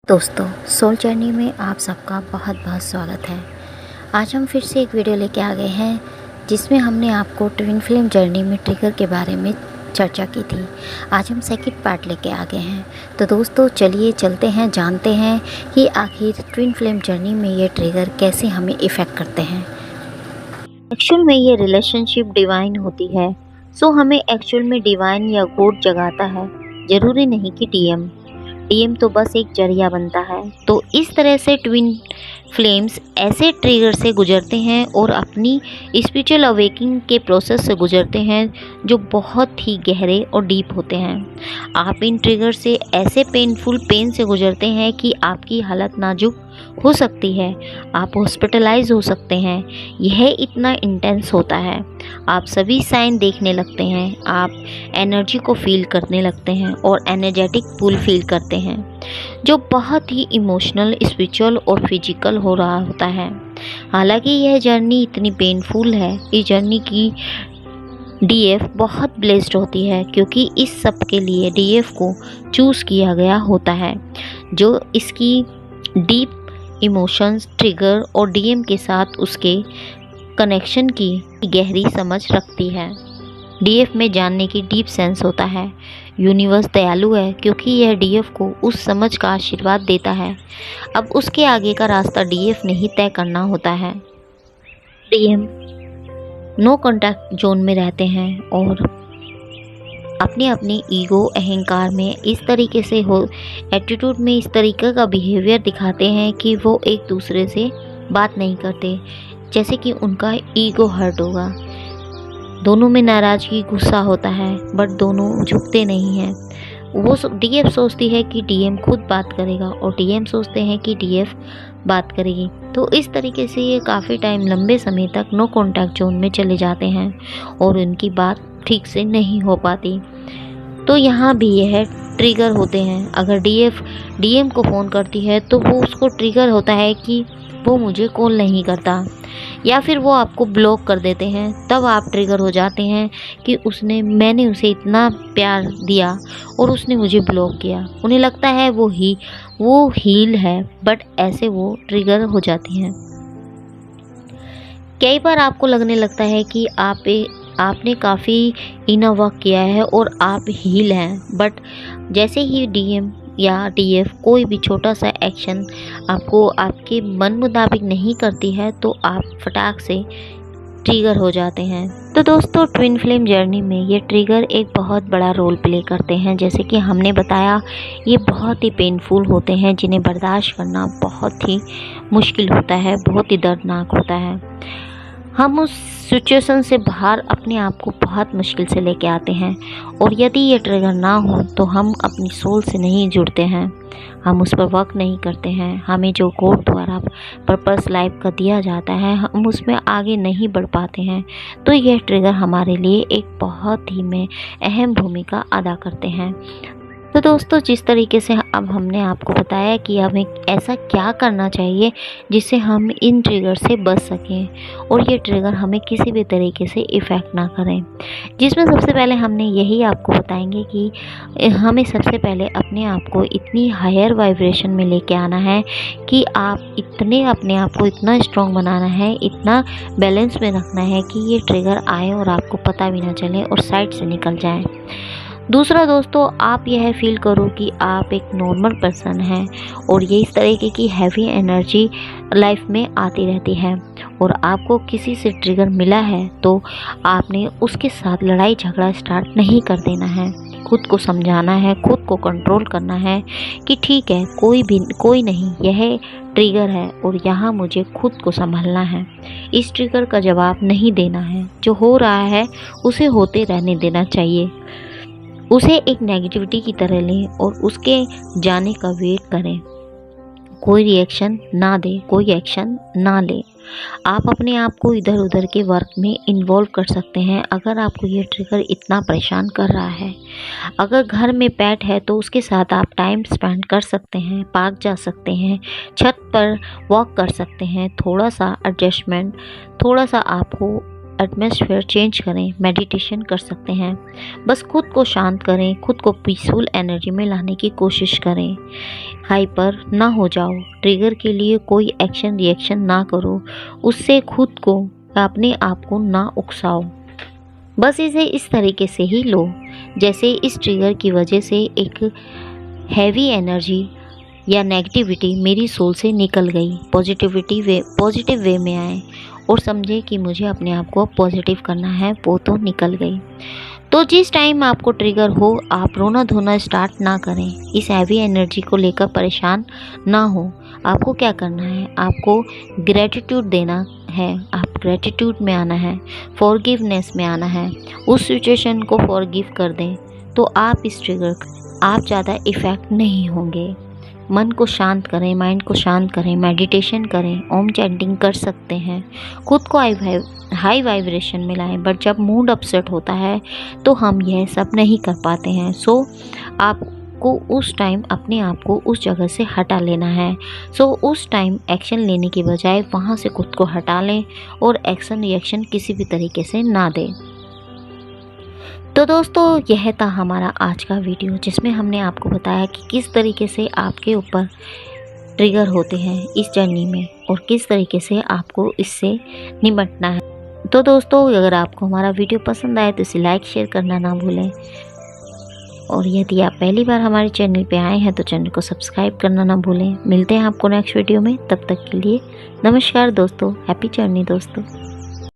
दोस्तों, soul journey में आप सबका बहुत बहुत स्वागत है। आज हम फिर से एक वीडियो लेके आ गए हैं जिसमें हमने आपको ट्विन फ्लेम जर्नी में ट्रिगर के बारे में चर्चा की थी। आज हम सेकंड पार्ट लेके आ गए हैं। तो दोस्तों चलिए चलते हैं, जानते हैं कि आखिर ट्विन फ्लेम जर्नी में ये ट्रिगर कैसे हमें इफ़ेक्ट करते हैं। एक्चुअल में ये रिलेशनशिप डिवाइन होती है, सो हमें एक्चुअल में डिवाइन या गॉड जगाता है, ज़रूरी नहीं कि डीएम तो बस एक जरिया बनता है। तो इस तरह से ट्विन फ्लेम्स ऐसे ट्रिगर से गुजरते हैं और अपनी स्पिरिचुअल अवेकिंग के प्रोसेस से गुजरते हैं जो बहुत ही गहरे और डीप होते हैं। आप इन ट्रिगर से ऐसे पेन से गुजरते हैं कि आपकी हालत नाजुक हो सकती है, आप हॉस्पिटलाइज हो सकते हैं। यह इतना इंटेंस होता है, आप सभी साइन देखने लगते हैं, आप एनर्जी को फील करने लगते हैं और एनर्जेटिक पुल फील करते हैं जो बहुत ही इमोशनल, स्पिरिचुअल और फिजिकल हो रहा होता है। हालांकि यह जर्नी इतनी पेनफुल है, इस जर्नी की डीएफ बहुत ब्लेस्ड होती है क्योंकि इस सब के लिए डीएफ को चूज़ किया गया होता है जो इसकी डीप इमोशंस, ट्रिगर और डीएम के साथ उसके कनेक्शन की गहरी समझ रखती है। डीएफ में जानने की डीप सेंस होता है। यूनिवर्स दयालु है क्योंकि यह डीएफ को उस समझ का आशीर्वाद देता है। अब उसके आगे का रास्ता डीएफ ने ही तय करना होता है। डीएम नो कांटेक्ट जोन में रहते हैं और अपने अपने ईगो, अहंकार में इस तरीके से एटीट्यूड में इस तरीके का बिहेवियर दिखाते हैं कि वो एक दूसरे से बात नहीं करते, जैसे कि उनका ईगो हर्ट होगा। दोनों में नाराज़गी, गुस्सा होता है, बट दोनों झुकते नहीं हैं। वो डीएफ सोचती है कि डीएम खुद बात करेगा और डीएम सोचते हैं कि डीएफ बात करेगी। तो इस तरीके से ये काफ़ी टाइम, लंबे समय तक नो कांटेक्ट जोन में चले जाते हैं और उनकी बात ठीक से नहीं हो पाती। तो यहाँ भी यह ट्रिगर होते हैं। अगर डीएफ डीएम को फ़ोन करती है तो वो उसको ट्रिगर होता है कि वो मुझे कॉल नहीं करता, या फिर वो आपको ब्लॉक कर देते हैं। तब आप ट्रिगर हो जाते हैं कि मैंने उसे इतना प्यार दिया और उसने मुझे ब्लॉक किया। उन्हें लगता है वो हील है, बट ऐसे वो ट्रिगर हो जाती हैं। कई बार आपको लगने लगता है कि आपने काफ़ी इनर वर्क किया है और आप हील हैं, बट जैसे ही डीएम या डीएफ कोई भी छोटा सा एक्शन आपको आपके मन मुताबिक नहीं करती है तो आप फटाक से ट्रिगर हो जाते हैं। तो दोस्तों, ट्विन फ्लेम जर्नी में ये ट्रिगर एक बहुत बड़ा रोल प्ले करते हैं। जैसे कि हमने बताया, ये बहुत ही पेनफुल होते हैं जिन्हें बर्दाश्त करना बहुत ही मुश्किल होता है, बहुत ही दर्दनाक होता है। हम उस सिचुएशन से बाहर अपने आप को बहुत मुश्किल से लेके आते हैं और यदि ये ट्रिगर ना हो तो हम अपनी सोल से नहीं जुड़ते हैं, हम उस पर वर्क नहीं करते हैं। हमें जो गॉड द्वारा पर्पस लाइफ का दिया जाता है, हम उसमें आगे नहीं बढ़ पाते हैं। तो यह ट्रिगर हमारे लिए एक बहुत ही में अहम भूमिका अदा करते हैं। तो दोस्तों, जिस तरीके से अब हमने आपको बताया कि हमें ऐसा क्या करना चाहिए जिससे हम इन ट्रिगर से बच सकें और ये ट्रिगर हमें किसी भी तरीके से इफ़ेक्ट ना करें, जिसमें सबसे पहले हमने यही आपको बताएंगे कि हमें सबसे पहले अपने आप को इतनी हायर वाइब्रेशन में लेके आना है कि आप अपने आप को इतना स्ट्रॉन्ग बनाना है, इतना बैलेंस में रखना है कि ये ट्रिगर आए और आपको पता भी ना चले और साइड से निकल जाए। दूसरा दोस्तों, आप यह फील करो कि आप एक नॉर्मल पर्सन हैं और ये इस तरीके की हैवी एनर्जी लाइफ में आती रहती है और आपको किसी से ट्रिगर मिला है तो आपने उसके साथ लड़ाई झगड़ा स्टार्ट नहीं कर देना है। खुद को समझाना है, खुद को कंट्रोल करना है कि ठीक है, कोई नहीं, यह ट्रिगर है और यहाँ मुझे खुद को संभालना है। इस ट्रिगर का जवाब नहीं देना है। जो हो रहा है उसे होते रहने देना चाहिए, उसे एक नेगेटिविटी की तरह लें और उसके जाने का वेट करें। कोई रिएक्शन ना दे, कोई एक्शन ना ले। आप अपने आप को इधर उधर के वर्क में इन्वॉल्व कर सकते हैं अगर आपको ये ट्रिगर इतना परेशान कर रहा है। अगर घर में पेट है तो उसके साथ आप टाइम स्पेंड कर सकते हैं, पार्क जा सकते हैं, छत पर वॉक कर सकते हैं। थोड़ा सा एडजस्टमेंट, थोड़ा सा आपको एटमॉस्फेयर चेंज करें, मेडिटेशन कर सकते हैं। बस खुद को शांत करें, खुद को पीसफुल एनर्जी में लाने की कोशिश करें। हाइपर ना हो जाओ, ट्रिगर के लिए कोई एक्शन रिएक्शन ना करो, उससे खुद को अपने आप को ना उकसाओ। बस इसे इस तरीके से ही लो जैसे इस ट्रिगर की वजह से एक हैवी एनर्जी या नेगेटिविटी मेरी सोल से निकल गई, पॉजिटिव वे में आए और समझे कि मुझे अपने आप को पॉजिटिव करना है, वो तो निकल गई। तो जिस टाइम आपको ट्रिगर हो, आप रोना धोना स्टार्ट ना करें, इस हैवी एनर्जी को लेकर परेशान ना हो। आपको क्या करना है, आपको ग्रेटिट्यूड देना है, आप ग्रेटिट्यूड में आना है, फॉरगिवनेस में आना है, उस सिचुएशन को फॉरगिव कर दें तो आप इस ट्रिगर आप ज़्यादा इफ़ेक्ट नहीं होंगे। मन को शांत करें, माइंड को शांत करें, मेडिटेशन करें, ओम चैंटिंग कर सकते हैं, खुद को हाई वाइब्रेशन में लाएं। बट जब मूड अपसेट होता है तो हम यह सब नहीं कर पाते हैं। सो आपको उस टाइम अपने आप को उस जगह से हटा लेना है। सो उस टाइम एक्शन लेने के बजाय वहाँ से खुद को हटा लें और एक्शन रिएक्शन किसी भी तरीके से ना दें। तो दोस्तों, यह था हमारा आज का वीडियो जिसमें हमने आपको बताया कि किस तरीके से आपके ऊपर ट्रिगर होते हैं इस जर्नी में और किस तरीके से आपको इससे निपटना है। तो दोस्तों, अगर आपको हमारा वीडियो पसंद आए तो इसे लाइक शेयर करना ना भूलें और यदि आप पहली बार हमारे चैनल पे आए हैं तो चैनल को सब्सक्राइब करना ना भूलें। मिलते हैं आपको नेक्स्ट वीडियो में, तब तक के लिए नमस्कार दोस्तों, हैप्पी जर्नी दोस्तों।